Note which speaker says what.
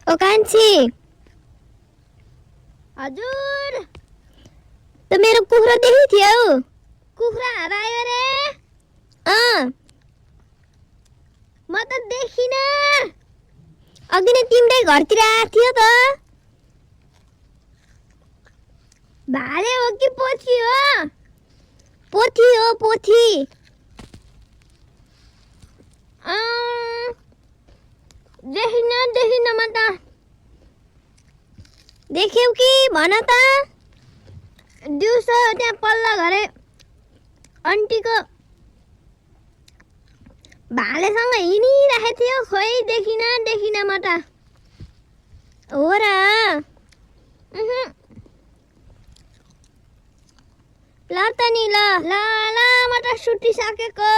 Speaker 1: ओ कान्छी,
Speaker 2: हजुर
Speaker 1: त मेरो कुखुरा देखेको थियो।
Speaker 2: कुखुरा हरायो रे। म त देखिन।
Speaker 1: अघि नै तिम्रै घरतिर आएको थियो त।
Speaker 2: भाले हो कि पोथी हो?
Speaker 1: पोथी हो, पोथी।
Speaker 2: देखिन म त।
Speaker 1: देख्यौ कि भन त।
Speaker 2: दिउँसो त्यहाँ पल्लो घरे आन्टीको भालेसँग हिँडिरहेको थियो। खोइ देखिन म त।
Speaker 1: हो र। ल त नि ल।
Speaker 2: ल म त सुतिसकेको।